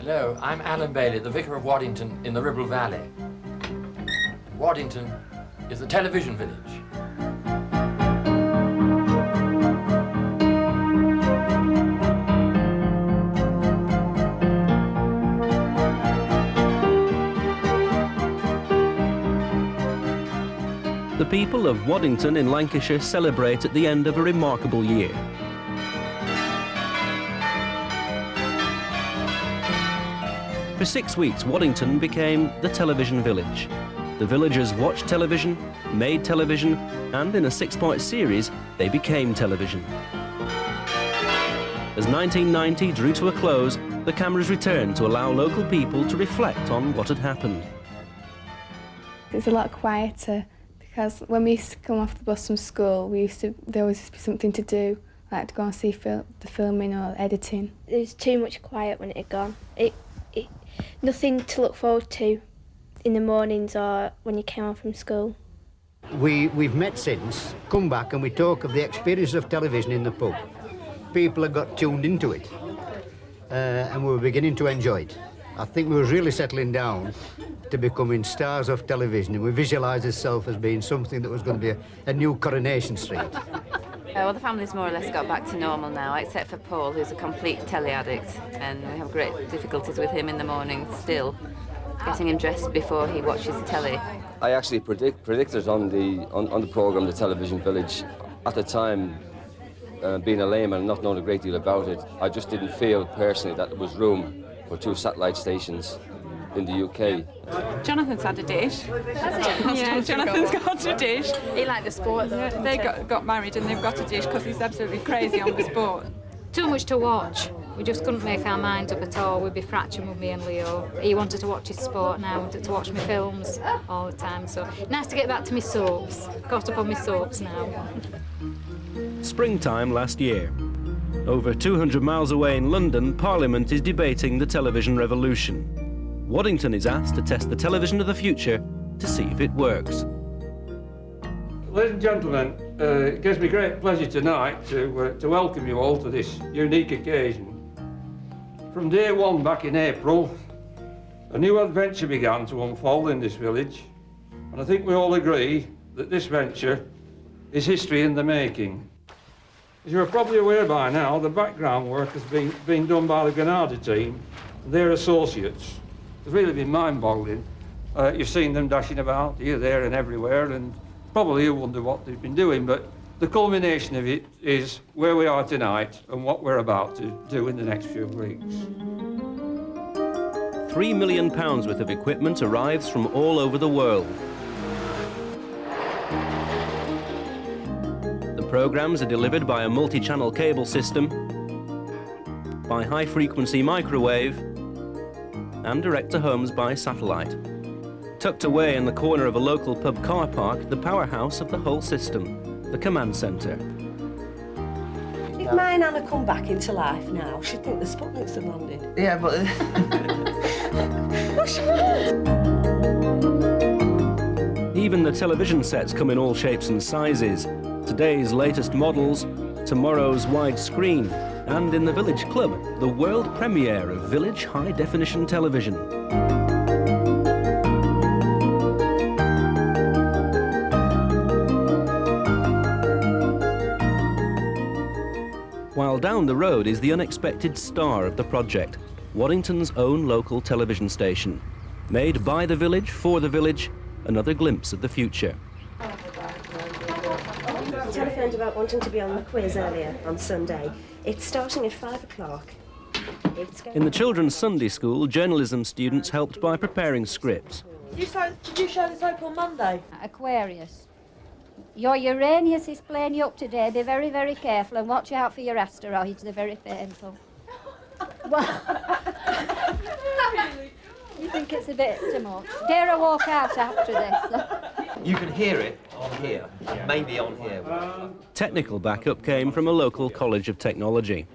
Hello, I'm Alan Bailey, the Vicar of Waddington in the Ribble Valley. Waddington is a television village. The people of Waddington in Lancashire celebrate at the end of a remarkable year. For 6 weeks, Waddington became the television village. The villagers watched television, made television, and in a 6-part series, they became television. As 1990 drew to a close, the cameras returned to allow local people to reflect on what had happened. It's a lot quieter because when we used to come off the bus from school, there always used to be something to do, like to go and see the filming or editing. There was too much quiet when it had gone. Nothing to look forward to in the mornings or when you came home from school. We've met since, come back and we talk of the experience of television in the pub. People have got tuned into it and we were beginning to enjoy it. I think we were really settling down to becoming stars of television, and we visualised ourselves as being something that was going to be a new Coronation Street. Well, the family's more or less got back to normal now, except for Paul, who's a complete telly addict, and we have great difficulties with him in the morning still, getting him dressed before he watches telly. I actually predicted on the programme, The Television Village. At the time, being a layman and not knowing a great deal about it, I just didn't feel personally that there was room for 2 satellite stations in the UK. Jonathan's had a dish. Has he? Yeah, Jonathan's got a dish. He liked the sport though. Yeah, they got married and they've got a dish because he's absolutely crazy on the sport. Too much to watch. We just couldn't make our minds up at all. We'd be fractured with me and Leo. He wanted to watch his sport and I wanted to watch my films all the time. So nice to get back to my soaps. Caught up on my soaps now. Springtime last year. Over 200 miles away in London, Parliament is debating the television revolution. Waddington is asked to test the television of the future to see if it works. Ladies and gentlemen, it gives me great pleasure tonight to welcome you all to this unique occasion. From day one back in April, a new adventure began to unfold in this village, and I think we all agree that this venture is history in the making. As you're probably aware by now, the background work has been done by the Granada team and their associates. It's really been mind-boggling. You've seen them dashing about here, there and everywhere, and probably you wonder what they've been doing, but the culmination of it is where we are tonight and what we're about to do in the next few weeks. £3 million worth of equipment arrives from all over the world. The programmes are delivered by a multi-channel cable system, by high-frequency microwave, and direct to homes by satellite. Tucked away in the corner of a local pub car park, the powerhouse of the whole system, the command centre. If my Anna come back into life now, she'd think the Sputniks have landed. Yeah, but... Well, she would. Even the television sets come in all shapes and sizes. Today's latest models, tomorrow's widescreen, and in the Village Club, the world premiere of Village high-definition television. While down the road is the unexpected star of the project, Waddington's own local television station. Made by the village, for the village, another glimpse of the future. I telephoned about wanting to be on the quiz earlier on Sunday. It's starting at 5 o'clock. In the children's Sunday school, journalism students helped by preparing scripts. Did you show this up on Monday? Aquarius. Your Uranus is playing you up today. Be very, very careful and watch out for your asteroids. They're very painful. You think it's a bit too much? Dare I walk out after this? You can hear it on here, maybe on here. Technical backup came from a local college of technology.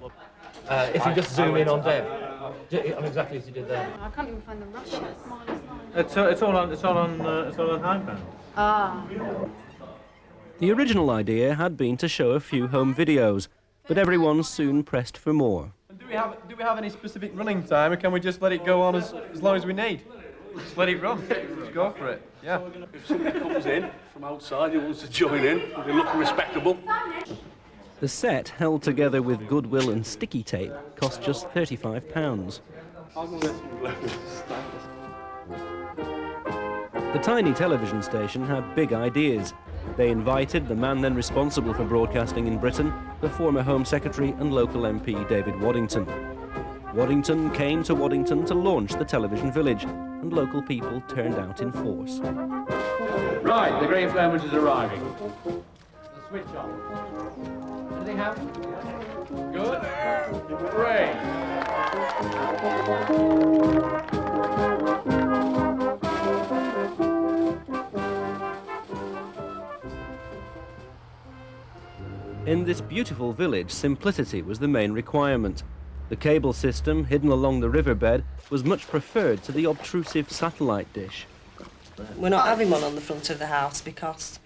If you just zoom in on Deb, exactly as you did there. I can't even find the rushes. It's all on iPad. Ah. The original idea had been to show a few home videos, but everyone soon pressed for more. Do we have any specific running time, or can we just let it go on as long as we need? Just let it run. Just go for it. Yeah. If somebody comes in from outside who wants to join in, they look respectable. The set, held together with goodwill and sticky tape, cost just £35. The tiny television station had big ideas. They invited the man then responsible for broadcasting in Britain, the former Home Secretary and local MP David Waddington. Waddington came to Waddington to launch the television village, and local people turned out in force. Right, the green flame is arriving. The switch on. Anything happen? Good? Great. In this beautiful village, simplicity was the main requirement. The cable system, hidden along the riverbed, was much preferred to the obtrusive satellite dish. We're not having one on the front of the house because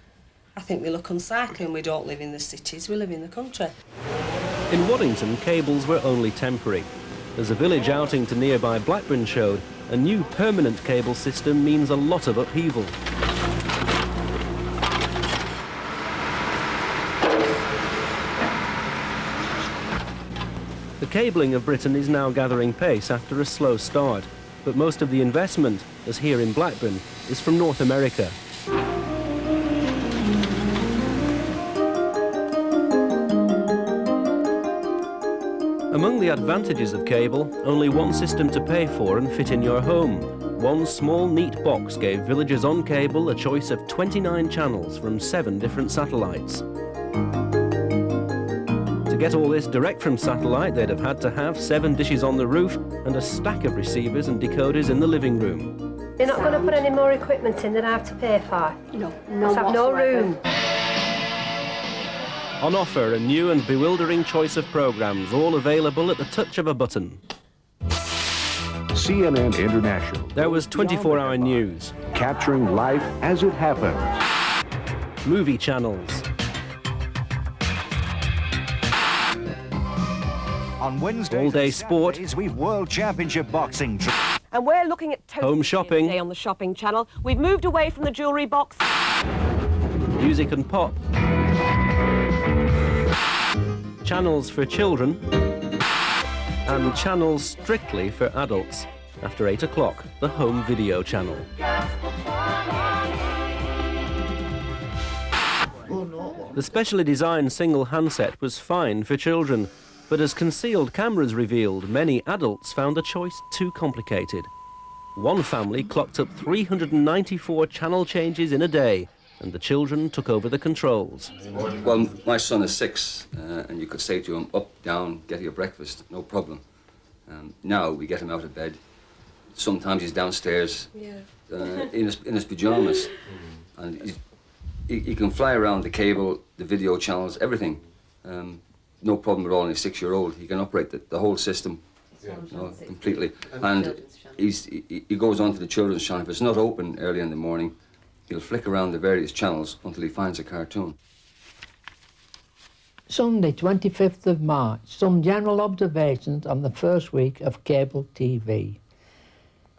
I think they look unsightly, and we don't live in the cities, we live in the country. In Waddington, cables were only temporary. As a village outing to nearby Blackburn showed, a new permanent cable system means a lot of upheaval. The cabling of Britain is now gathering pace after a slow start, but most of the investment, as here in Blackburn, is from North America. Among the advantages of cable, only one system to pay for and fit in your home. One small, neat box gave villagers on cable a choice of 29 channels from 7 different satellites. To get all this direct from satellite, they'd have had to have 7 dishes on the roof and a stack of receivers and decoders in the living room. You're not going to put any more equipment in than I have to pay for? No, Let's have no room. On offer, a new and bewildering choice of programmes, all available at the touch of a button. CNN International. There was 24-hour news. Capturing life as it happens. Movie channels. On Wednesday, all-day sport. We've World Championship boxing. And we're looking at home shopping today on the shopping channel. We've moved away from the jewellery box. Music and pop. Channels for children. And channels strictly for adults. After 8 o'clock, the home video channel. The specially designed single handset was fine for children, but as concealed cameras revealed, many adults found the choice too complicated. One family clocked up 394 channel changes in a day, and the children took over the controls. Well, my son is 6, and you could say to him, up, down, get your breakfast, no problem. Now we get him out of bed. Sometimes he's downstairs in his pyjamas, and he can fly around the cable, the video channels, everything. No problem at all. And he's 6-year-old. He can operate the whole system completely. And he goes on to the children's channel. If it's not open early in the morning, he'll flick around the various channels until he finds a cartoon. Sunday, 25th of March, some general observations on the first week of cable TV.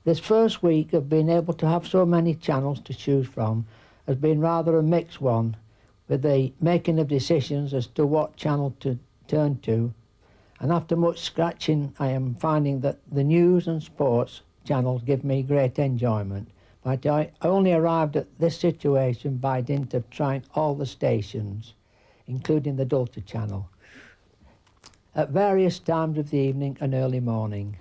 This first week of being able to have so many channels to choose from has been rather a mixed one, with the making of decisions as to what channel to turn to. And after much scratching, I am finding that the news and sports channels give me great enjoyment. But I only arrived at this situation by dint of trying all the stations, including the Delta channel, at various times of the evening and early morning.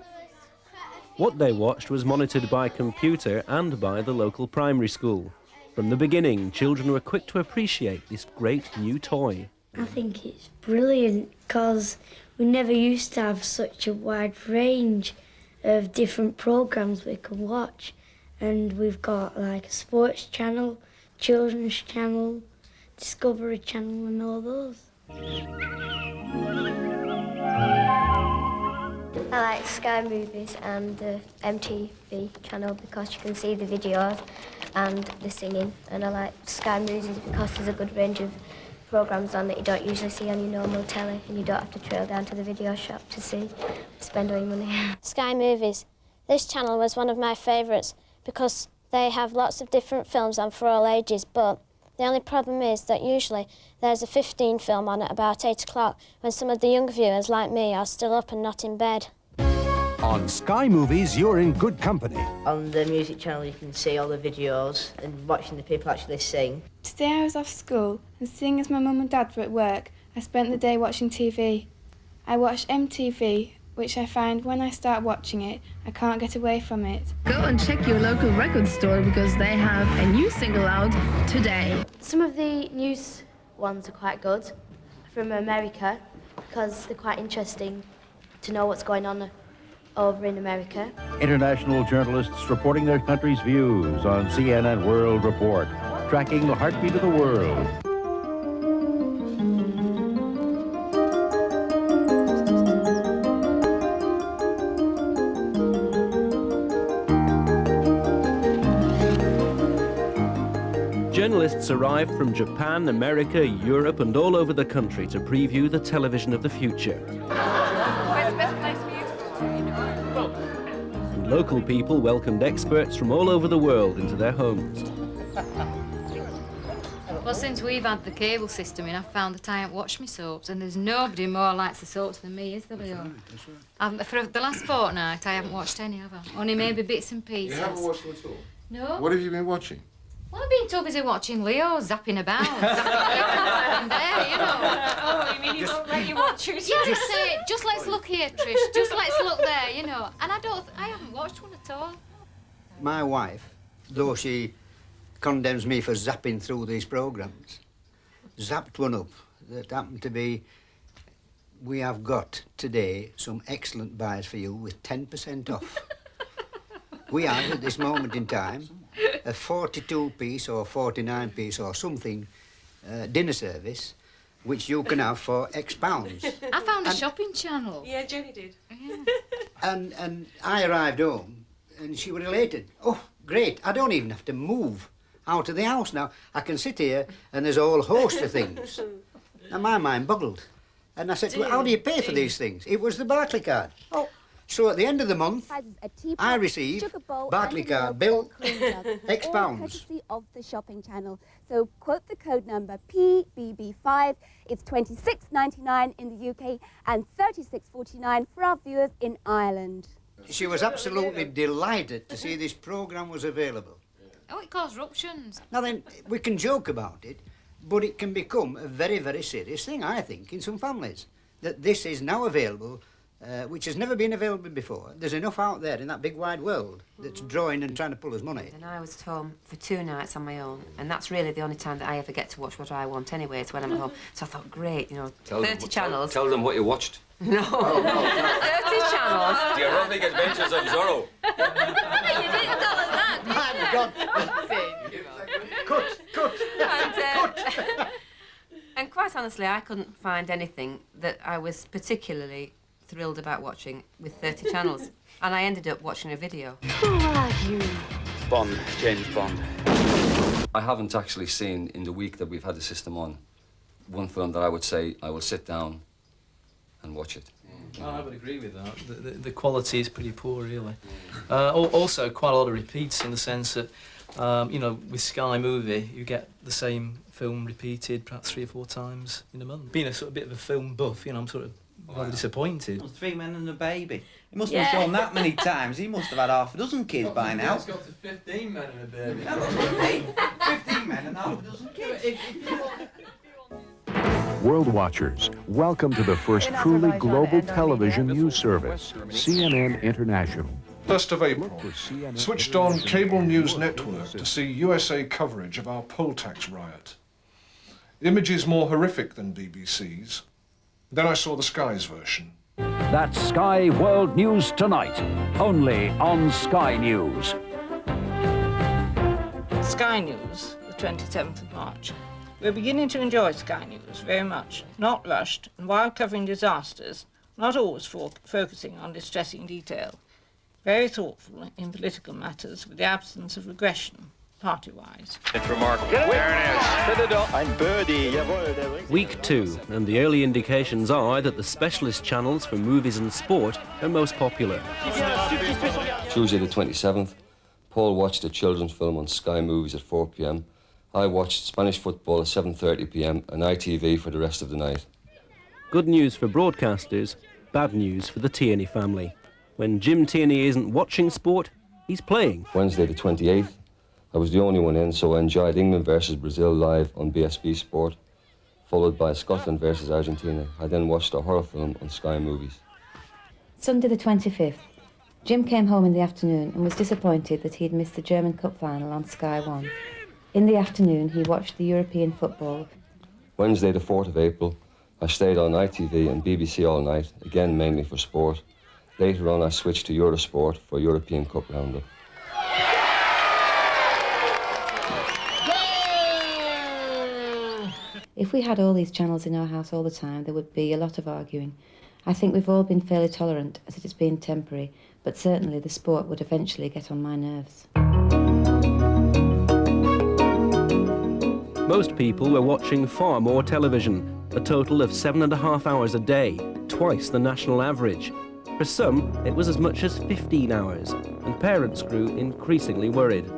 What they watched was monitored by computer and by the local primary school. From the beginning, children were quick to appreciate this great new toy. I think it's brilliant because we never used to have such a wide range of different programmes we can watch. And we've got like a sports channel, children's channel, Discovery Channel and all those. I like Sky Movies and the MTV channel because you can see the videos and the singing. And I like Sky Movies because there's a good range of programmes on that you don't usually see on your normal telly, and you don't have to trail down to the video shop to spend all your money. Sky Movies. This channel was one of my favourites because they have lots of different films on for all ages, but the only problem is that usually there's a 15 film on at about 8 o'clock when some of the younger viewers, like me, are still up and not in bed. On Sky Movies, you're in good company. On the music channel you can see all the videos and watching the people actually sing. Today I was off school, and seeing as my mum and dad were at work, I spent the day watching TV. I watched MTV, which I find when I start watching it, I can't get away from it. Go and check your local record store because they have a new single out today. Some of the news ones are quite good from America because they're quite interesting to know what's going on over in America. International journalists reporting their country's views on CNN World Report, tracking the heartbeat of the world. Journalists arrived from Japan, America, Europe, and all over the country to preview the television of the future. Where's the best place for you? And local people welcomed experts from all over the world into their homes. Well, since we've had the cable system in, I've found that I haven't watched my soaps, and there's nobody more likes the soaps than me, is there, Leo? For the last fortnight, I haven't watched any, have I? Only maybe bits and pieces. You haven't watched them at all? No. What have you been watching? Well, I've been too busy watching Leo zapping about. Zapping there, you know. Oh, you mean you won't let you watch yours? Yeah, just let's look here, Trish. Just let's look there, you know. And I haven't watched one at all. My wife, though she condemns me for zapping through these programmes, zapped one up that happened to be, we have got today some excellent buys for you with 10% off. We have, at this moment in time, a 42-piece or 49-piece or something dinner service, which you can have for X pounds. I found a shopping channel. Yeah, Jenny did. Yeah. And I arrived home, and she was elated. Oh, great, I don't even have to move out of the house now. I can sit here, and there's a whole host of things. And my mind boggled. And I said, well, how do you pay for these things? It was the Barclay card. Oh. So at the end of the month, I receive Barclay card bill, X pounds. Courtesy of the shopping channel. So quote the code number PBB5. It's $26.99 in the UK and $36.49 for our viewers in Ireland. She was absolutely delighted to see this programme was available. Oh, it caused eruptions. Now then, we can joke about it, but it can become a very, very serious thing, I think, in some families, that this is now available, which has never been available before. There's enough out there in that big wide world that's drawing and trying to pull us money. And I was at home for 2 nights on my own, and that's really the only time that I ever get to watch what I want anyway. It's when I'm at home. So I thought, great, you know, 30 channels. Tell them what you watched. No. 30 channels. The Erotic Adventures of Zorro. You didn't tell us that, Cut. And quite honestly, I couldn't find anything that I was particularly thrilled about watching with 30 channels. And I ended up watching a video. Who are you? Bond, James Bond. I haven't actually seen, in the week that we've had the system on, one film that I would say I will sit down and watch it. Oh, I would agree with that. The quality is pretty poor, really. Also, quite a lot of repeats in the sense that, you know, with Sky Movie, you get the same film repeated perhaps 3 or 4 times in a month. Being a sort of bit of a film buff, you know, I'm sort of rather disappointed. 3 Men and a Baby. He must have shown that many times. He must have had half a dozen kids by now. It's got to 15 Men and a Baby. That was 15 men and half a dozen kids. World watchers, welcome to the first truly global television news service, CNN International. 1st of April, switched on Cable News Network to see USA coverage of our poll tax riot. Images more horrific than BBC's. Then I saw the Sky's version. That's Sky World News Tonight, only on Sky News. Sky News, the 27th of March. We're beginning to enjoy Sky News very much, not rushed, and while covering disasters, not always focusing on distressing detail. Very thoughtful in political matters with the absence of regression. party-wise. It's remarkable. There it is. Ein birdie. Jawohl, der bringt's. Week 2, and the early indications are that the specialist channels for movies and sport are most popular. Tuesday the 27th, Paul watched a children's film on Sky Movies at 4 p.m. I watched Spanish football at 7:30 p.m. and ITV for the rest of the night. Good news for broadcasters, bad news for the Tierney family. When Jim Tierney isn't watching sport, he's playing. Wednesday the 28th, I was the only one in, so I enjoyed England versus Brazil live on BSB Sport, followed by Scotland versus Argentina. I then watched a horror film on Sky Movies. Sunday the 25th, Jim came home in the afternoon and was disappointed that he'd missed the German Cup final on Sky One. In the afternoon, he watched the European football. Wednesday the 4th of April, I stayed on ITV and BBC all night, again mainly for sport. Later on, I switched to Eurosport for European Cup roundup. If we had all these channels in our house all the time, there would be a lot of arguing. I think we've all been fairly tolerant, as it has been temporary, but certainly the sport would eventually get on my nerves. Most people were watching far more television, a total of 7.5 hours a day, twice the national average. For some, it was as much as 15 hours, and parents grew increasingly worried.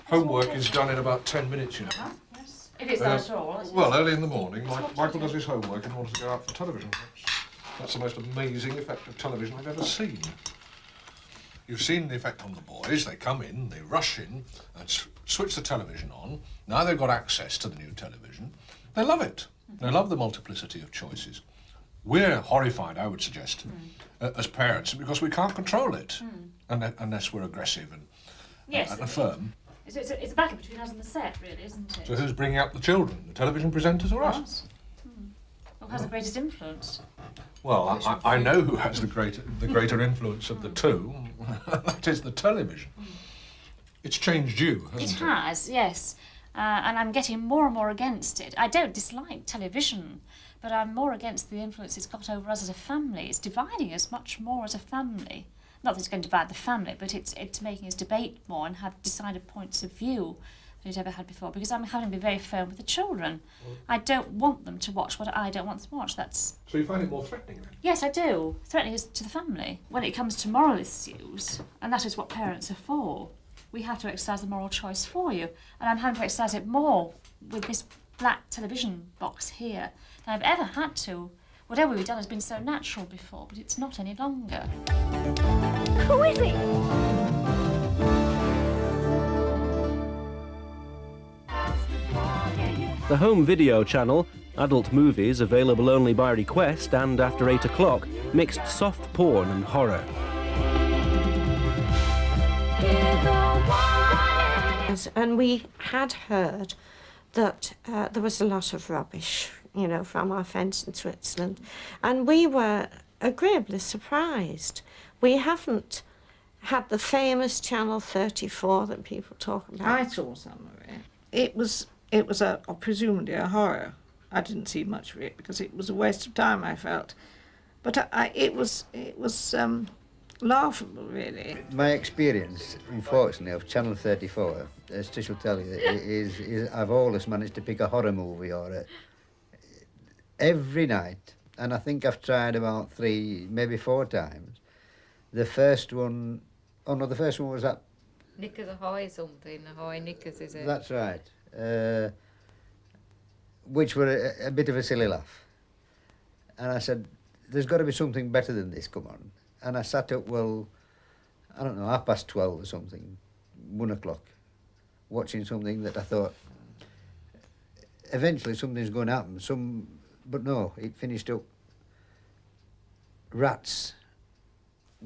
Homework is done in about 10 minutes, you know. Yes. If it's that at all. Well, early in the morning, Michael does his homework in order to go out for television. That's the most amazing effect of television I've ever seen. You've seen the effect on the boys. They come in, they rush in, and switch the television on. Now they've got access to the new television. They love it. They love the multiplicity of choices. We're horrified, I would suggest, as parents, because we can't control it, unless we're aggressive and firm. It's a battle between us and the set, really, isn't it? So who's bringing up the children? The television presenters or us? Who has the greatest influence? Well, I know who has the greater influence of the two. That is the television. It's changed you, hasn't it? It has, yes. And I'm getting more and more against it. I don't dislike television, but I'm more against the influence it's got over us as a family. It's dividing us much more as a family. Not that it's going to divide the family, but it's making us debate more and have decided points of view than we've ever had before, because I'm having to be very firm with the children. I don't want them to watch what I don't want them to watch. So you find it more threatening then? Yes, I do. Threatening us to the family. When it comes to moral issues, and that is what parents are for, we have to exercise the moral choice for you. And I'm having to exercise it more with this black television box here than I've ever had to. Whatever we've done has been so natural before, but it's not any longer. Who is he? The home video channel, adult movies available only by request and after 8 o'clock, mixed soft porn and horror. And we had heard that there was a lot of rubbish, you know, from our friends in Switzerland. And we were agreeably surprised. We haven't had the famous Channel 34 that people talk about. I saw some of it. It was presumably a horror. I didn't see much of it because it was a waste of time, I felt. But it was laughable, really. My experience, unfortunately, of Channel 34, as Tish will tell you, is I've always managed to pick a horror movie every night, and I think I've tried about 3, maybe 4 times. The first one was that. Knickers Ahoy something, Ahoy Knickers, is it? That's right. Which were a bit of a silly laugh. And I said, there's got to be something better than this, come on. And I sat up, well, I don't know, 12:30 or something, 1 o'clock, watching something that I thought, eventually something's going to happen. But no, it finished up rats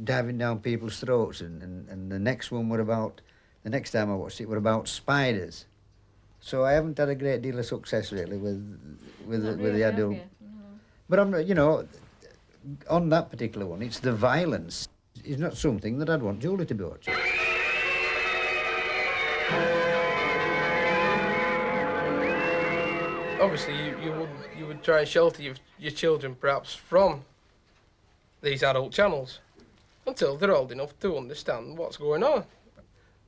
diving down people's throats, and the next one the next time I watched it, were about spiders. So I haven't had a great deal of success really with the adult. But I'm, you know, on that particular one, it's the violence. It's not something that I'd want Julie to be watching. Obviously, you would try and shelter your children perhaps from these adult channels until they're old enough to understand what's going on.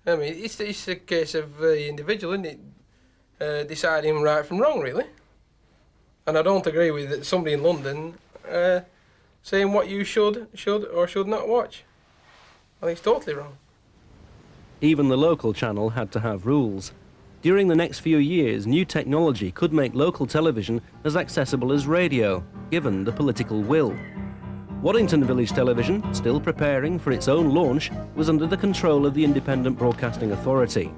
I mean, it's a case of the individual, isn't it, deciding right from wrong, really. And I don't agree with somebody in London saying what you should or should not watch. I think it's totally wrong. Even the local channel had to have rules. During the next few years, new technology could make local television as accessible as radio, given the political will. Waddington Village Television, still preparing for its own launch, was under the control of the Independent Broadcasting Authority.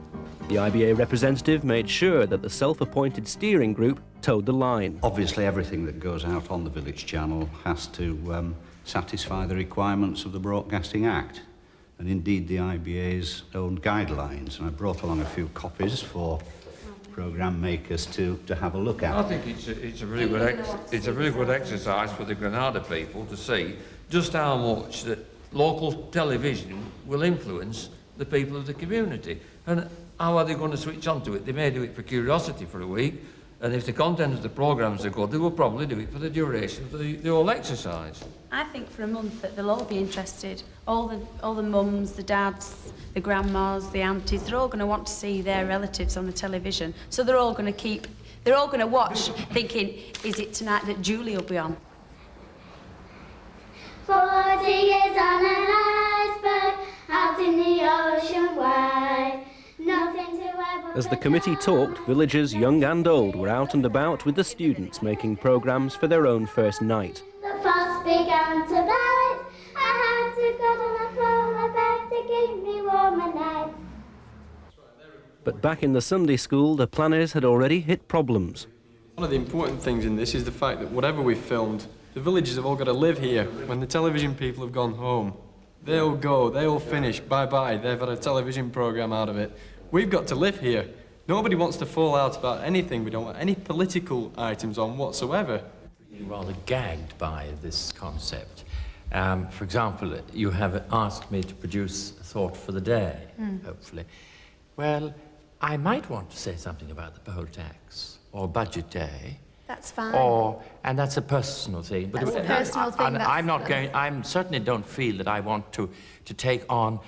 The IBA representative made sure that the self-appointed steering group towed the line. Obviously, everything that goes out on the Village Channel has to satisfy the requirements of the Broadcasting Act, and indeed the IBA's own guidelines. And I brought along a few copies for programme makers to have a look at. I think it's a really good exercise for the Granada people to see just how much that local television will influence the people of the community. And how are they going to switch onto it? They may do it for curiosity for a week, and if the content of the programmes are good, they will probably do it for the duration of the whole exercise. I think for a month that they'll all be interested. All the mums, the dads, the grandmas, the aunties, they're all going to want to see their relatives on the television. So they're all going to watch thinking, is it tonight that Julie will be on? 40 years on an iceberg, out in the ocean wide. Nothing to ever... As the committee talked, villagers young and old were out and about with the students making programmes for their own first night. The frost began to bite. I had to go to my polar bear to keep me warm at night. But back in the Sunday school, the planners had already hit problems. One of the important things in this is the fact that whatever we've filmed, the villagers have all got to live here. When the television people have gone home, they'll go, they'll finish, bye-bye, they've had a television programme out of it. We've got to live here. Nobody wants to fall out about anything. We don't want any political items on whatsoever. Rather gagged by this concept. For example, you have asked me to produce a thought for the day, hopefully. Well, I might want to say something about the poll tax or budget day. That's fine. And that's a personal thing. But that's a personal thing. I certainly don't feel that I want to take on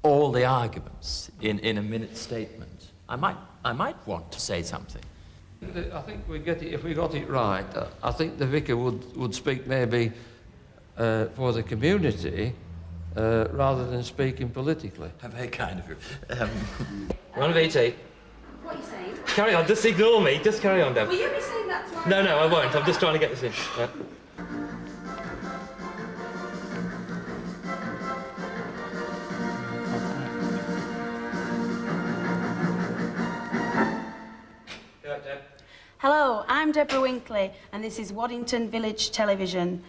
all the arguments in a minute statement. I might want to say something. I think if we got it right, I think the vicar would speak maybe for the community rather than speaking politically. Very kind of you. We're on VT. What are you saying? Carry on, just ignore me. Just carry on, Deb. Will you be saying that to No, I won't. I'm just trying to get this in. Yeah. Hello, I'm Deborah Winkley, and this is Waddington Village Television.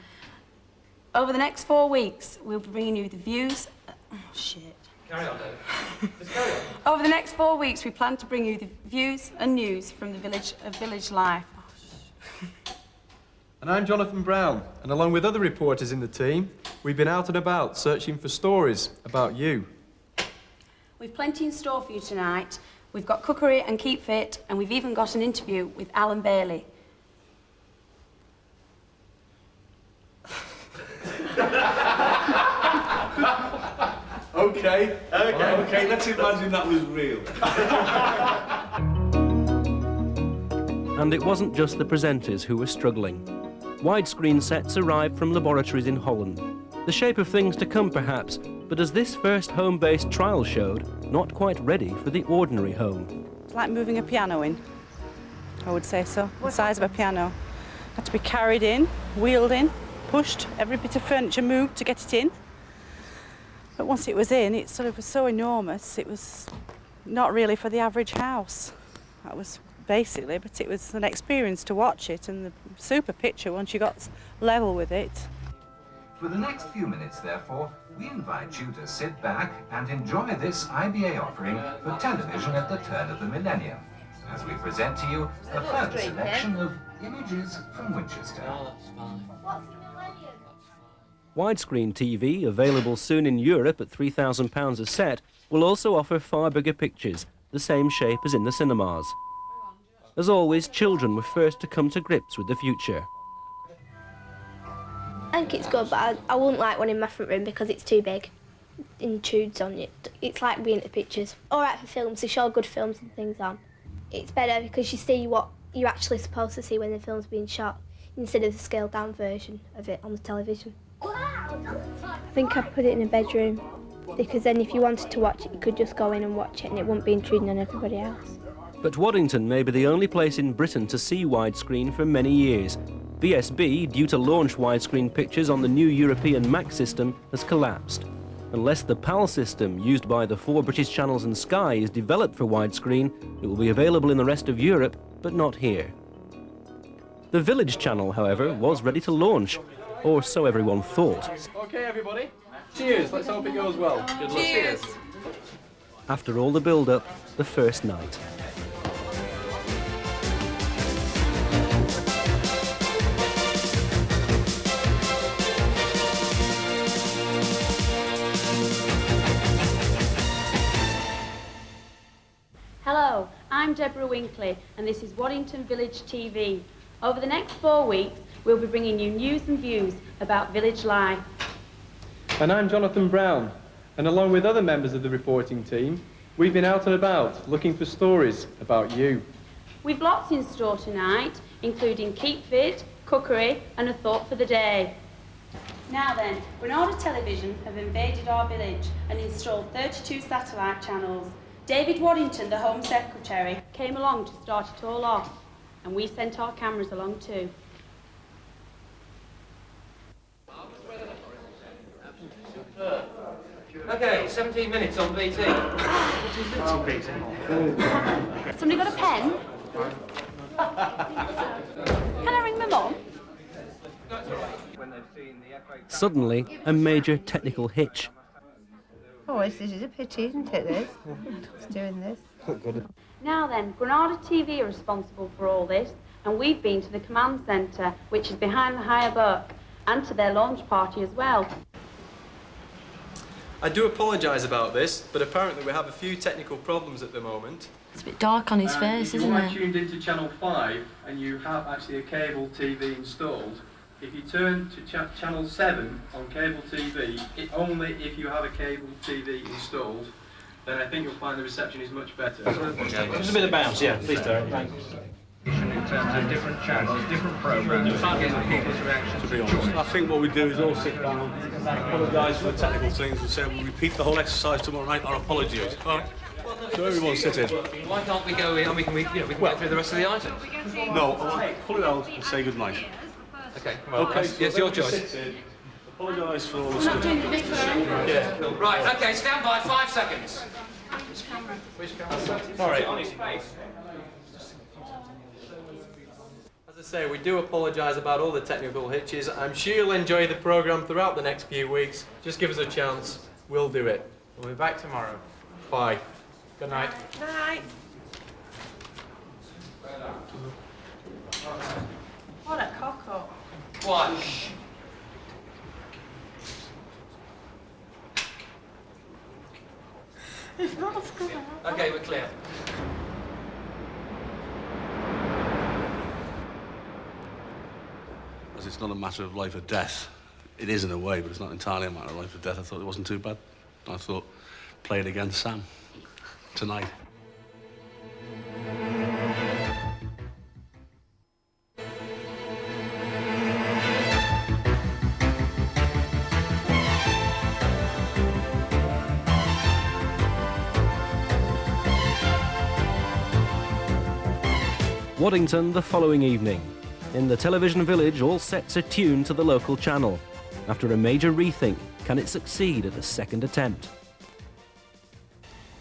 Over the next 4 weeks, we'll be bringing you the views... Oh, shit. Carry on, Deb. Just carry on. Over the next 4 weeks, we plan to bring you the views and news from the village life. And I'm Jonathan Brown, and along with other reporters in the team, we've been out and about searching for stories about you. We've plenty in store for you tonight. We've got cookery and keep fit, and we've even got an interview with Alan Bailey. Okay, let's imagine that was real. And it wasn't just the presenters who were struggling. Widescreen sets arrived from laboratories in Holland. The shape of things to come, perhaps, but as this first home-based trial showed, not quite ready for the ordinary home. It's like moving a piano in, I would say so. The size of a piano. Had to be carried in, wheeled in, pushed, every bit of furniture moved to get it in. But once it was in, it sort of was so enormous, it was not really for the average house. That was basically, but it was an experience to watch it, and the super picture once you got level with it. For the next few minutes, therefore, we invite you to sit back and enjoy this IBA offering for television at the turn of the millennium, as we present to you a further selection of images from Winchester. Widescreen TV, available soon in Europe at £3,000 a set, will also offer far bigger pictures, the same shape as in the cinemas. As always, children were first to come to grips with the future. I think it's good, but I wouldn't like one in my front room because it's too big. Intrudes on you. It's like being at the pictures. All right for films, they show good films and things on. It's better because you see what you're actually supposed to see when the film's being shot instead of the scaled down version of it on the television. I think I'd put it in a bedroom because then if you wanted to watch it, you could just go in and watch it and it wouldn't be intruding on everybody else. But Waddington may be the only place in Britain to see widescreen for many years. BSB, due to launch widescreen pictures on the new European Mac system, has collapsed. Unless the PAL system, used by the 4 British channels and Sky, is developed for widescreen, it will be available in the rest of Europe, but not here. The Village channel, however, was ready to launch, or so everyone thought. Okay, everybody. Cheers. Let's hope it goes well. Good luck. Cheers. After all the build-up, the first night. Hello, I'm Deborah Winkley and this is Waddington Village TV. Over the next 4 weeks, we'll be bringing you news and views about village life. And I'm Jonathan Brown, and along with other members of the reporting team, we've been out and about looking for stories about you. We've lots in store tonight, including Keep Fit, cookery and a thought for the day. Now then, Granada Television have invaded our village and installed 32 satellite channels. David Waddington, the Home Secretary, came along to start it all off, and we sent our cameras along too. Okay, 17 minutes on BT. Somebody got a pen? Can I ring my mum? Suddenly, a major technical hitch. Oh, this is a pity, isn't it, this? It's doing this. Now then, Granada TV are responsible for all this, and we've been to the command centre, which is behind the higher buck, and to their launch party as well. I do apologise about this, but apparently we have a few technical problems at the moment. It's a bit dark on his face, isn't If you it? are tuned into Channel 5 and you have actually a cable TV installed, if you turn to Channel 7 on cable TV, only if you have a cable TV installed, then I think you'll find the reception is much better. Just a bit of bounce, yeah, please, Derek. Thanks. In terms of different channels, different programmes, getting people's reactions. To be honest, I think what we do is all sit down, apologise for the technical things, and say we'll repeat the whole exercise tomorrow night, our apologies. All right? So everyone sit in. Why can't we go in and we can get through the rest of the items? No, pull it out and say good night. Okay, well, okay, it's your choice. Apologise for all the We're not doing the bit for anything. Yeah. Right, okay, stand by, 5 seconds. Which camera? Which camera? Sorry, on his face. As I say, we do apologise about all the technical hitches. I'm sure you'll enjoy the programme throughout the next few weeks. Just give us a chance, we'll do it. We'll be back tomorrow. Bye. Good night. Night. What a cock-up. What? It's not as good. Okay, we're clear. As it's not a matter of life or death. It is in a way, but it's not entirely a matter of life or death. I thought it wasn't too bad. I thought, play it against Sam tonight. Waddington the following evening. In the television village, all sets are tuned to the local channel. After a major rethink, can it succeed at the second attempt?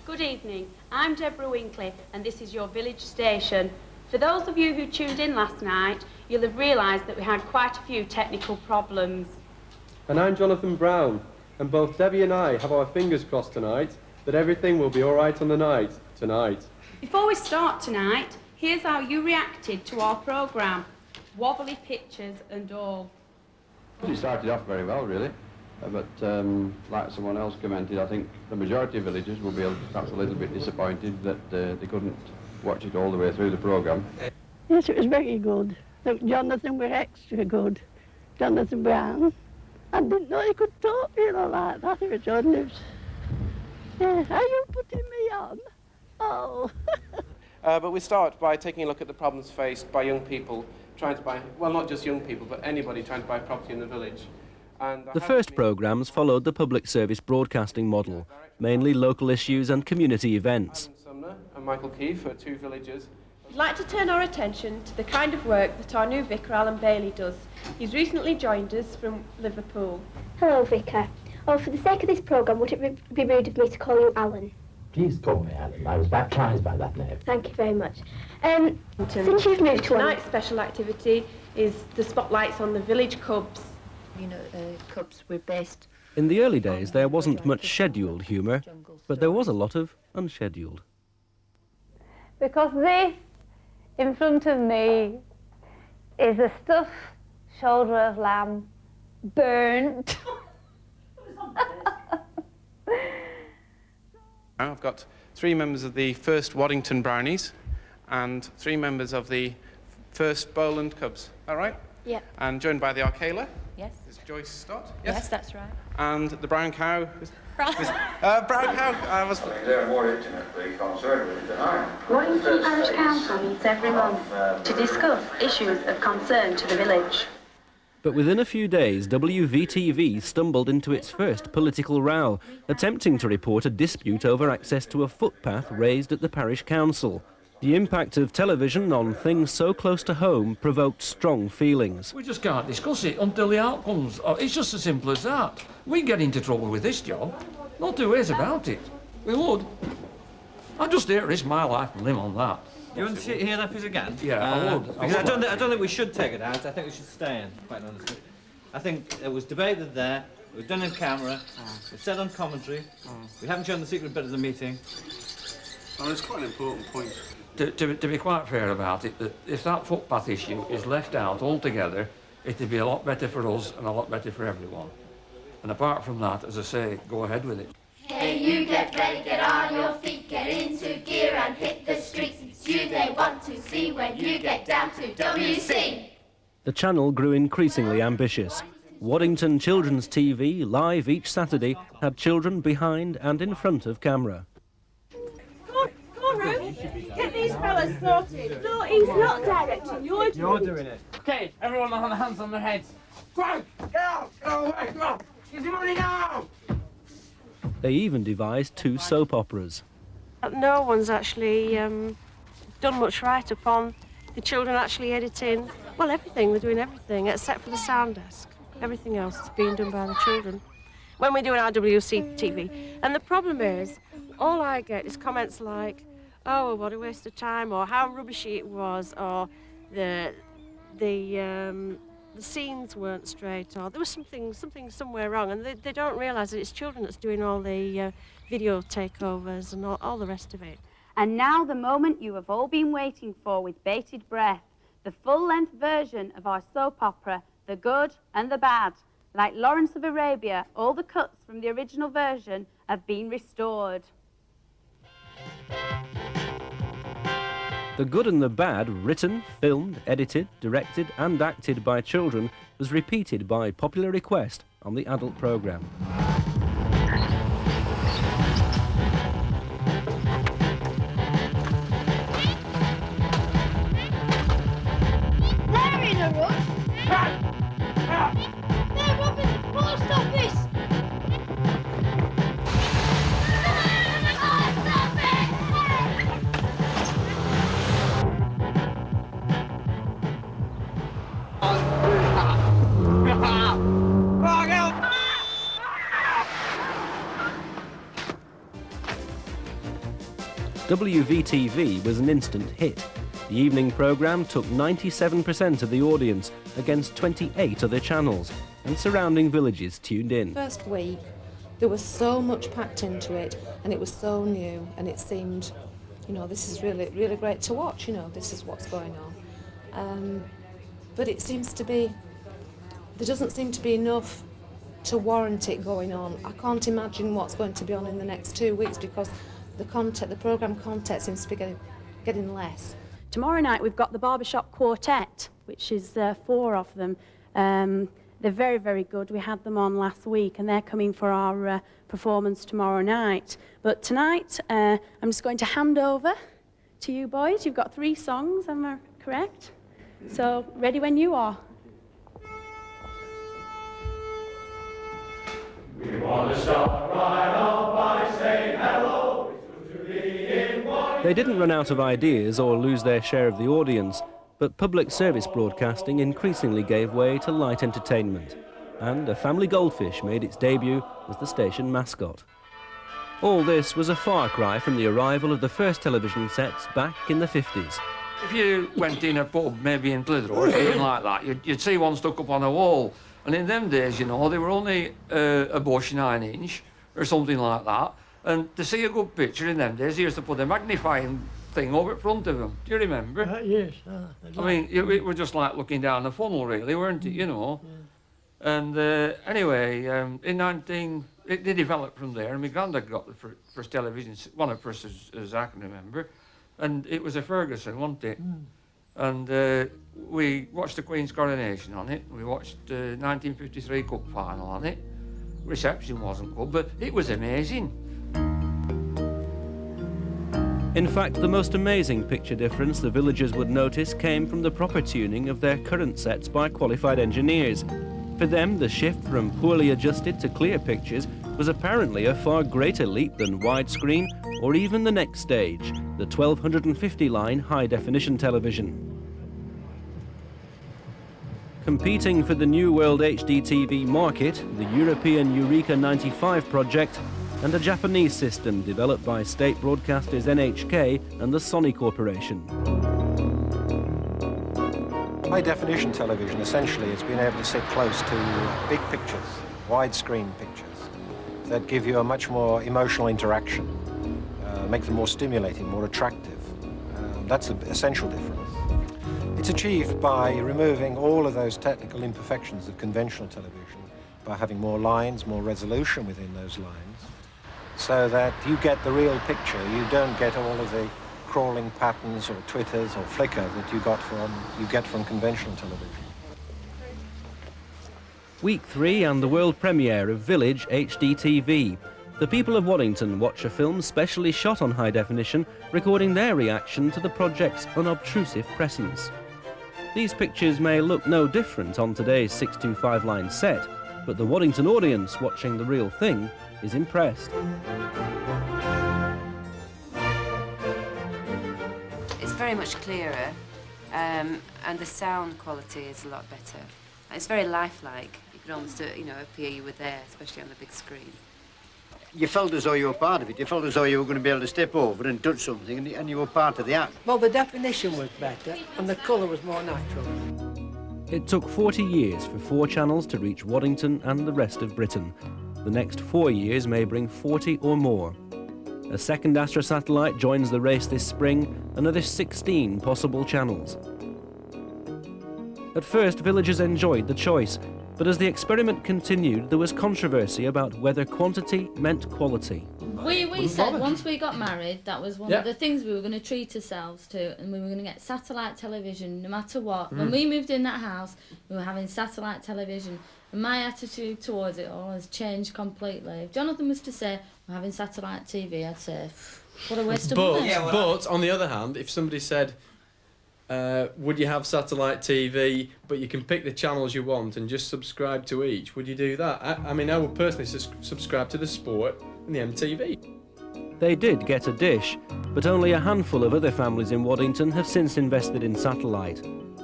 Good evening, I'm Deborah Winkley and this is your village station. For those of you who tuned in last night, you'll have realised that we had quite a few technical problems. And I'm Jonathan Brown, and both Debbie and I have our fingers crossed tonight that everything will be all right on the night tonight. Before we start tonight, here's how you reacted to our programme. Wobbly pictures and all. It started off very well, really, but like someone else commented, I think the majority of villagers will be perhaps a little bit disappointed that they couldn't watch it all the way through the programme. Yes, it was very good. Look, Jonathan was extra good. Jonathan Brown. I didn't know he could talk, like that. He was journalist. Yeah, are you putting me on? Oh. But we start by taking a look at the problems faced by young people trying to buy, well, not just young people, but anybody trying to buy property in the village. And The first programmes followed the public service broadcasting model, mainly local issues and community events. Sumner and Michael Keefe are two villagers. I'd like to turn our attention to the kind of work that our new vicar, Alan Bailey, does. He's recently joined us from Liverpool. Hello, Vicar. Oh, for the sake of this programme, would it be rude of me to call you Alan? Please call me Alan. I was baptised by that name. Thank you very much. Since you've moved to tonight's special activity is the spotlights on the village clubs. You know, clubs were based. In the early days, there wasn't much scheduled humour, but there was a lot of unscheduled. Because this, in front of me, is a stuffed shoulder of lamb, burnt. I've got 3 members of the first Waddington Brownies and 3 members of the first Bowland Cubs. All right? Yeah. And joined by the Arcala. Yes. Is Joyce Stott? Yes, that's right. And the Brown Cow. Brown Cow. I was. They're more intimately concerned with it than I am. Waddington Parish Council meets every month to discuss issues of concern to the village. But within a few days, WVTV stumbled into its first political row, attempting to report a dispute over access to a footpath raised at the parish council. The impact of television on things so close to home provoked strong feelings. We just can't discuss it until the outcomes. It's just as simple as that. We'd get into trouble with this job. No two ways about it. We would. I'd just dare risk my life and limb on that. You want to hear that piece again? Yeah, I would. Because I don't think we should take it out. I think we should stay in, quite honestly. I think it was debated there, it was done in camera, it was said on commentary, we haven't shown the secret bit of the meeting. Oh, it's quite an important point. To be quite fair about it, that if that footpath issue is left out altogether, it'd be a lot better for us and a lot better for everyone. And apart from that, as I say, go ahead with it. Hey, you get ready, get on your feet, get into gear and hit the streets. It's you they want to see when you get down to WC. The channel grew increasingly ambitious. Waddington Children's TV, live each Saturday, had children behind and in front of camera. Come on, Ruth. Get these fellas sorted. No, he's not directing. You're doing it. Okay, everyone on the hands on their heads. Quick! Get out! Go away! Go on! He's running out! They even devised 2 soap operas. No one's actually done much right upon the children actually editing. Well, everything, they're doing everything except for the sound desk. Everything else is being done by the children. When we do an RWC TV. And the problem is, all I get is comments like, oh, what a waste of time, or how rubbishy it was, or the scenes weren't straight, or there was something somewhere wrong, and they don't realise that it's children that's doing all the video takeovers and all the rest of it. And now the moment you have all been waiting for with bated breath, the full-length version of our soap opera, The Good and the Bad. Like Lawrence of Arabia, all the cuts from the original version have been restored. The Good and the Bad, written, filmed, edited, directed and acted by children, was repeated by popular request on the adult programme. They're in a rush. They're robbing the post office. WVTV was an instant hit. The evening programme took 97% of the audience against 28 other channels, and surrounding villages tuned in. First week, there was so much packed into it, and it was so new, and it seemed, you know, this is really, really great to watch, you know, this is what's going on. But it seems to be, there doesn't seem to be enough to warrant it going on. I can't imagine what's going to be on in the next 2 weeks because the programme content seems to be getting less. Tomorrow night we've got the Barbershop Quartet, which is 4 of them. They're very, very good. We had them on last week, and they're coming for our performance tomorrow night. But tonight, I'm just going to hand over to you boys. You've got 3 songs, am I correct? So, ready when you are. We want to start right off by saying hello. It's good to be in Waddington. They didn't run out of ideas or lose their share of the audience, but public service broadcasting increasingly gave way to light entertainment, and a family goldfish made its debut as the station mascot. All this was a far cry from the arrival of the first television sets back in the 50s. If you went in a pub, maybe in Clitheroe or something like that, you'd see one stuck up on a wall. And in them days, you know, they were only a bush 9-inch or something like that. And to see a good picture in them days, they used to put a magnifying thing over in front of them. Do you remember? Yes. I mean, it was just like looking down a funnel, really, weren't it, you know? Yeah. And anyway, they developed from there, and my granddad got the first television, one of the first as I can remember, and it was a Ferguson, wasn't it? And we watched the Queen's coronation on it, we watched the 1953 Cup final on it. Reception wasn't good, but it was amazing. In fact, the most amazing picture difference the villagers would notice came from the proper tuning of their current sets by qualified engineers. For them, the shift from poorly adjusted to clear pictures was apparently a far greater leap than widescreen or even the next stage, the 1250-line high-definition television. Competing for the New World HD TV market, the European Eureka 95 project, and a Japanese system developed by state broadcasters NHK and the Sony Corporation. High-definition television, essentially, has been able to sit close to big pictures, widescreen pictures, that give you a much more emotional interaction, make them more stimulating, more attractive. That's the essential difference. It's achieved by removing all of those technical imperfections of conventional television, by having more lines, more resolution within those lines, so that you get the real picture. You don't get all of the crawling patterns or twitters or flicker that you get from conventional television. Week 3 and the world premiere of Village HD TV. The people of Waddington watch a film specially shot on high definition, recording their reaction to the project's unobtrusive presence. These pictures may look no different on today's 625-line set, but the Waddington audience watching the real thing is impressed. It's very much clearer, and the sound quality is a lot better. It's very lifelike. You could almost, appear you were there, especially on the big screen. You felt as though you were part of it. You felt as though you were going to be able to step over and touch something, and you were part of the act. Well, the definition was better, and the colour was more natural. It took 40 years for 4 channels to reach Waddington and the rest of Britain. The next 4 years may bring 40 or more. A second Astra satellite joins the race this spring, another 16 possible channels. At first, villagers enjoyed the choice, but as the experiment continued, there was controversy about whether quantity meant quality. We said once we got married, that was one of the things we were going to treat ourselves to, and we were going to get satellite television no matter what. When we moved in that house, we were having satellite television, and my attitude towards it all has changed completely. If Jonathan was to say, we're having satellite TV, I'd say, what a waste of money. But on the other hand, if somebody said, would you have satellite TV, but you can pick the channels you want and just subscribe to each, would you do that? I mean, I would personally subscribe to the Sport and the MTV. They did get a dish, but only a handful of other families in Waddington have since invested in satellite.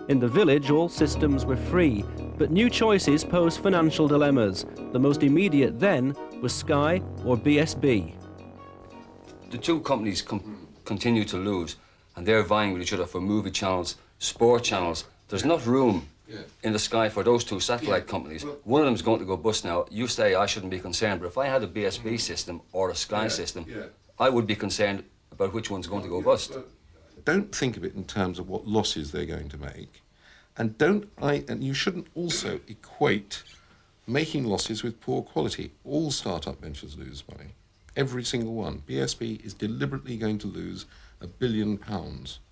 In the village, all systems were free, but new choices pose financial dilemmas. The most immediate then was Sky or BSB. The two companies continue to lose, and they're vying with each other for movie channels, sport channels. There's not room in the sky for those two satellite companies. One of them's going to go bust now. You say I shouldn't be concerned, but if I had a BSB system or a Sky system, I would be concerned about which one's going to go bust. Don't think of it in terms of what losses they're going to make, and you shouldn't also equate making losses with poor quality. All start-up ventures lose money, every single one. BSB is deliberately going to lose £1 billion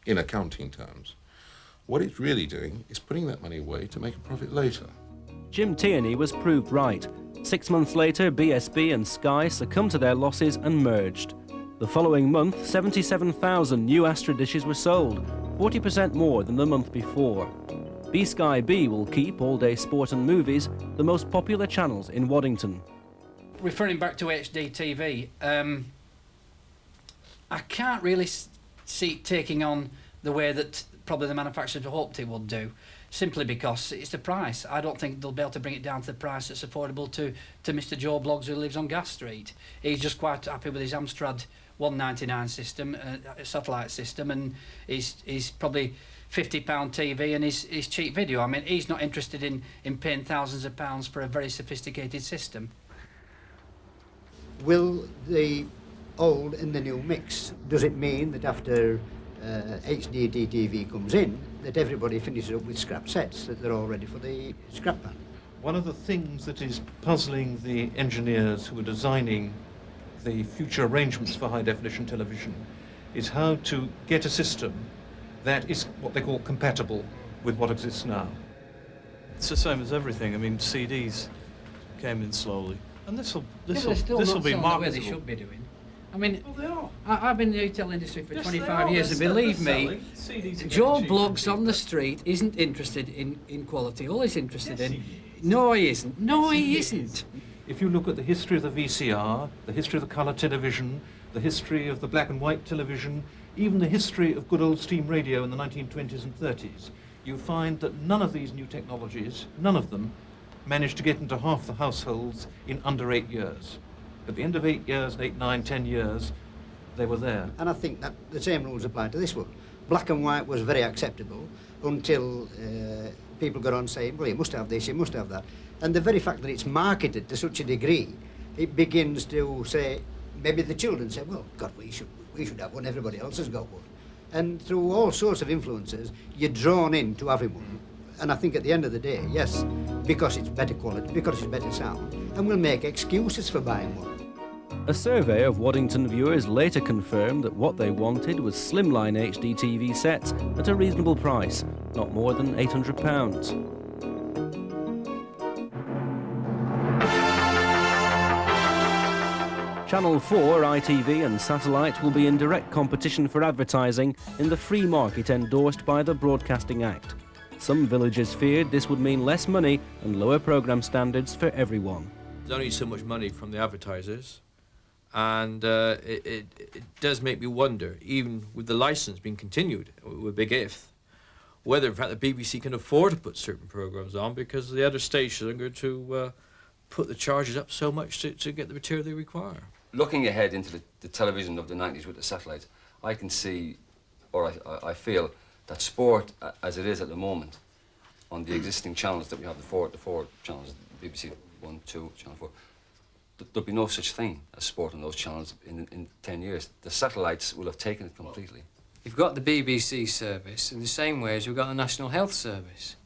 in accounting terms. What it's really doing is putting that money away to make a profit later. Jim Tierney was proved right. 6 months later, BSB and Sky succumbed to their losses and merged. The following month, 77,000 new Astra dishes were sold, 40% more than the month before. B-Sky B will keep all-day sport and movies, the most popular channels in Waddington. Referring back to HD TV, I can't really see it taking on the way that probably the manufacturers hoped it would do, simply because it's the price. I don't think they'll be able to bring it down to the price that's affordable to Mr. Joe Bloggs, who lives on Gas Street. He's just quite happy with his Amstrad 199 system, satellite system, and he's probably £50 TV and his cheap video. I mean, he's not interested in paying thousands of pounds for a very sophisticated system. Will the old and the new mix? Does it mean that after HD TV comes in, that everybody finishes up with scrap sets, that they're all ready for the scrap pan? One of the things that is puzzling the engineers who are designing the future arrangements for high-definition television is how to get a system that is what they call compatible with what exists now. It's the same as everything. I mean, CDs came in slowly, and this will be still not marketable. the way they should be doing. I mean, I've been in the retail industry for 25 years, and believe me, Joe Bloggs on the street isn't interested in quality. All he's interested in... No, he isn't. No, he isn't. If you look at the history of the VCR, the history of the colour television, the history of the black and white television, even the history of good old steam radio in the 1920s and 30s, you find that none of these new technologies, none of them, managed to get into half the households in under 8 years. At the end of 8 years, 8, 9, 10 years, they were there. And I think that the same rules apply to this one. Black and white was very acceptable until people got on saying, well, you must have this, you must have that. And the very fact that it's marketed to such a degree, it begins to say, maybe the children say, well, God, we should have one, everybody else has got one. And through all sorts of influences, you're drawn into having one. And I think at the end of the day, yes, because it's better quality, because it's better sound, and we'll make excuses for buying one. A survey of Waddington viewers later confirmed that what they wanted was slimline HD TV sets at a reasonable price, not more than £800. Channel 4, ITV and satellite will be in direct competition for advertising in the free market endorsed by the Broadcasting Act. Some villagers feared this would mean less money and lower programme standards for everyone. There's only so much money from the advertisers, and it does make me wonder, even with the licence being continued, with Big If, whether in fact the BBC can afford to put certain programmes on because the other stations are going to put the charges up so much to get the material they require. Looking ahead into the television of the 90s with the satellites, I can see, or I feel, that sport, as it is at the moment, on the existing channels that we have, the four channels, BBC 1, 2, Channel 4, there'll be no such thing as sport on those channels in 10 years. The satellites will have taken it completely. You've got the BBC service in the same way as we've got the National Health Service.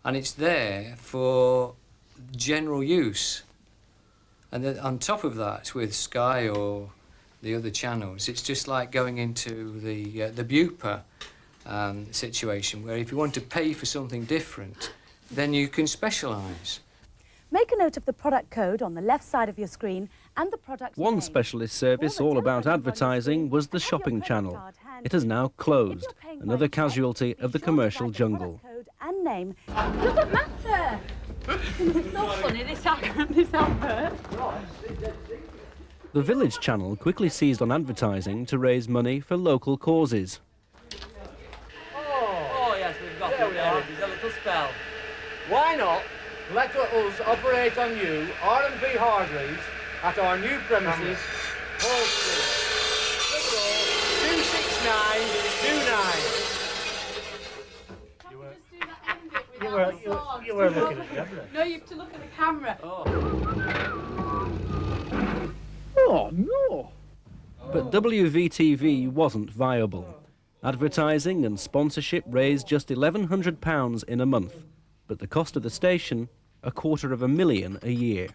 And it's there for general use. And then on top of that, with Sky or the other channels, it's just like going into the Bupa situation, where if you want to pay for something different, then you can specialise. Make a note of the product code on the left side of your screen and the product One specialist service all about advertising was the shopping channel. It has now closed, another casualty of the commercial jungle. code and name. Doesn't matter. It's so funny, this advert. The Village channel quickly seized on advertising to raise money for local causes. Oh yes, we've got it there. There's a little spell. Why not let us operate on you, R&B Hargreaves, at our new premises, Hall Street, 26929. You were looking at the camera. No, you have to look at the camera. Oh no! But WVTV wasn't viable. Advertising and sponsorship raised just £1,100 in a month, but the cost of the station, £250,000 a year.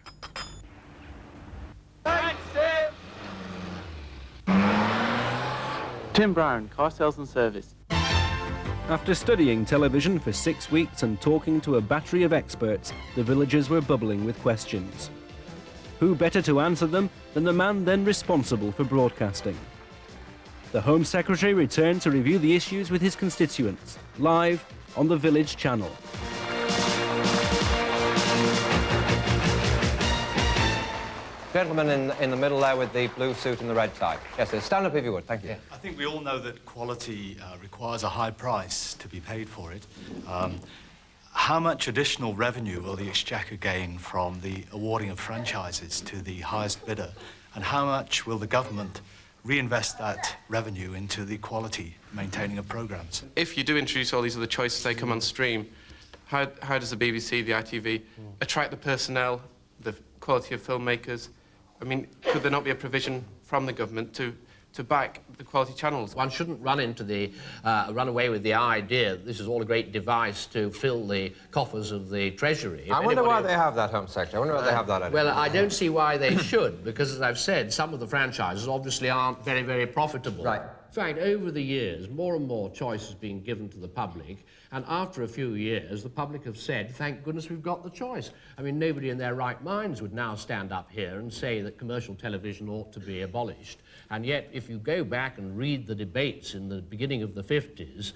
Tim Brown, Car Sales and Service. After studying television for 6 weeks and talking to a battery of experts, the villagers were bubbling with questions. Who better to answer them than the man then responsible for broadcasting? The Home Secretary returned to review the issues with his constituents, live on the Village Channel. Gentleman in the middle there with the blue suit and the red tie. Yes, sir. Stand up if you would. Thank you. I think we all know that quality requires a high price to be paid for it. How much additional revenue will the Exchequer gain from the awarding of franchises to the highest bidder? And how much will the government reinvest that revenue into the quality maintaining of programmes? If you do introduce all these other choices, they come on stream, how does the BBC, the ITV, attract the personnel, the quality of filmmakers? I mean, could there not be a provision from the government to back the quality channels? One shouldn't run away with the idea that this is all a great device to fill the coffers of the Treasury. I wonder why they have that, Home Secretary. I wonder why they have that idea. Well, I don't see why they should, because, as I've said, some of the franchises obviously aren't very, very profitable. Right. In fact, over the years, more and more choice has been given to the public, and after a few years, the public have said, thank goodness we've got the choice. I mean, nobody in their right minds would now stand up here and say that commercial television ought to be abolished. And yet, if you go back and read the debates in the beginning of the 50s,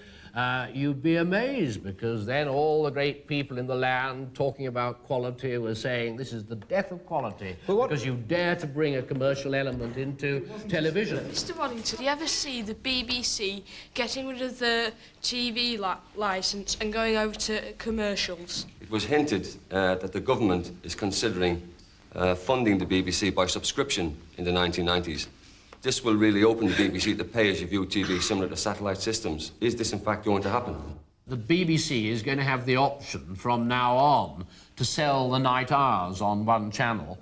you'd be amazed, because then all the great people in the land talking about quality were saying this is the death of quality, because you dare to bring a commercial element into television. Mr. Waddington, do you ever see the BBC getting rid of the TV licence and going over to commercials? It was hinted that the government is considering funding the BBC by subscription in the 1990s. This will really open the BBC to pay-as-you-view TV similar to satellite systems. Is this, in fact, going to happen? The BBC is going to have the option from now on to sell the night hours on one channel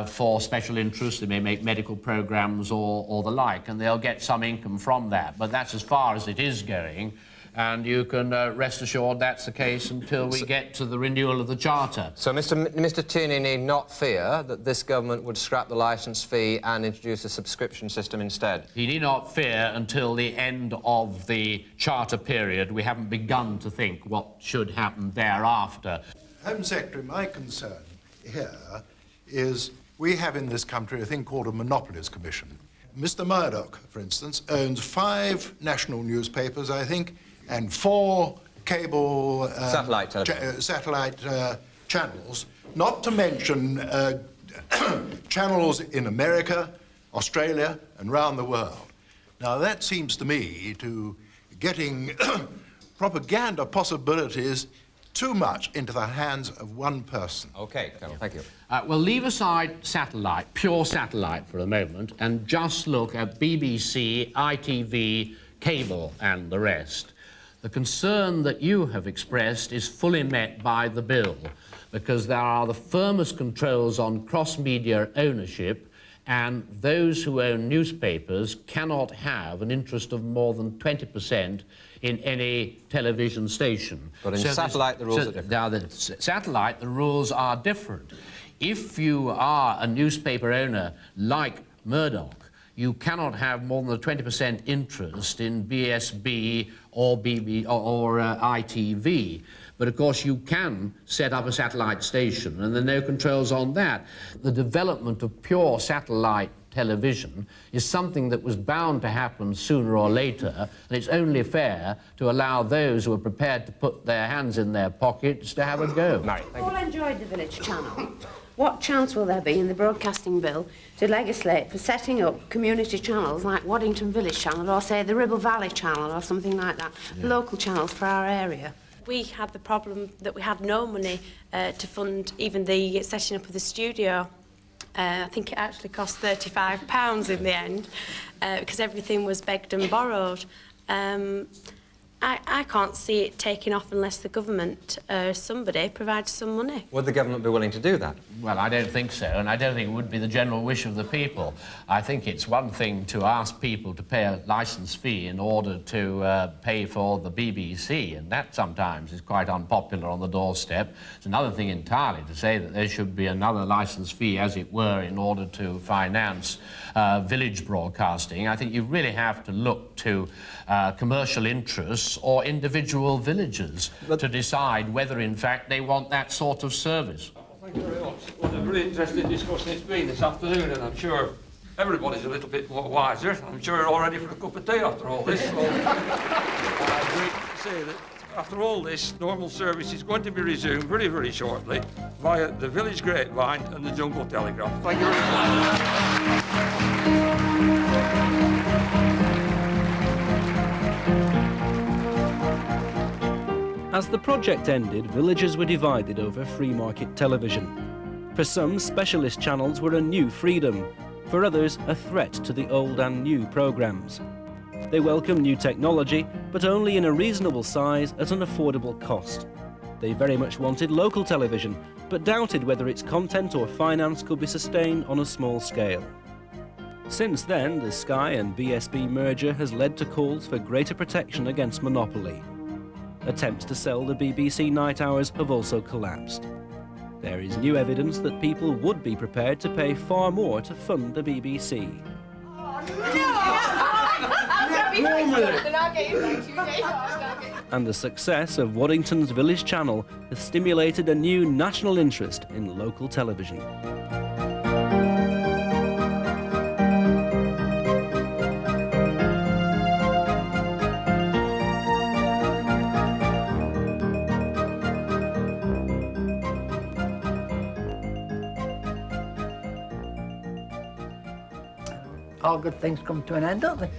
for special interests. They may make medical programmes or the like, and they'll get some income from that. But that's as far as it is going, and you can rest assured that's the case until we get to the renewal of the Charter. So Mr Tierney need not fear that this government would scrap the licence fee and introduce a subscription system instead? He need not fear until the end of the Charter period. We haven't begun to think what should happen thereafter. Home Secretary, my concern here is we have in this country a thing called a Monopolies Commission. Mr Murdoch, for instance, owns 5 national newspapers, I think, and 4 cable satellite channels, not to mention channels in America, Australia, and round the world. Now, that seems to me to getting propaganda possibilities too much into the hands of one person. OK, Colonel, thank you. Well, leave aside satellite, pure satellite for a moment, and just look at BBC, ITV, cable, and the rest. The concern that you have expressed is fully met by the bill, because there are the firmest controls on cross-media ownership, and those who own newspapers cannot have an interest of more than 20% in any television station. But in satellite, the rules are different. Now, the satellite, the rules are different. If you are a newspaper owner like Murdoch, you cannot have more than a 20% interest in BSB or ITV. But, of course, you can set up a satellite station, and there are no controls on that. The development of pure satellite television is something that was bound to happen sooner or later, and it's only fair to allow those who are prepared to put their hands in their pockets to have a go. We've all enjoyed the Village Channel. What chance will there be in the broadcasting bill to legislate for setting up community channels like Waddington Village Channel or, say, the Ribble Valley Channel or something like that, local channels for our area? We had the problem that we had no money to fund even the setting up of the studio. I think it actually cost £35 in the end because everything was begged and borrowed. I can't see it taking off unless the government, somebody, provides some money. Would the government be willing to do that? Well, I don't think so, and I don't think it would be the general wish of the people. I think it's one thing to ask people to pay a licence fee in order to pay for the BBC, and that sometimes is quite unpopular on the doorstep. It's another thing entirely to say that there should be another licence fee, as it were, in order to finance village broadcasting. I think you really have to look to commercial interests governments or individual villages to decide whether, in fact, they want that sort of service. Thank you very much. What a very interesting discussion it's been this afternoon, and I'm sure everybody's a little bit more wiser. I'm sure you're all ready for a cup of tea after all this. So, great to say that after all this, normal service is going to be resumed very, very shortly via the Village Grapevine and the Jungle Telegraph. Thank you very much. As the project ended, villagers were divided over free market television. For some, specialist channels were a new freedom. For others, a threat to the old and new programmes. They welcomed new technology, but only in a reasonable size at an affordable cost. They very much wanted local television, but doubted whether its content or finance could be sustained on a small scale. Since then, the Sky and BSB merger has led to calls for greater protection against monopoly. Attempts to sell the BBC night hours have also collapsed. There is new evidence that people would be prepared to pay far more to fund the BBC. And the success of Waddington's Village Channel has stimulated a new national interest in local television. All good things come to an end, don't they?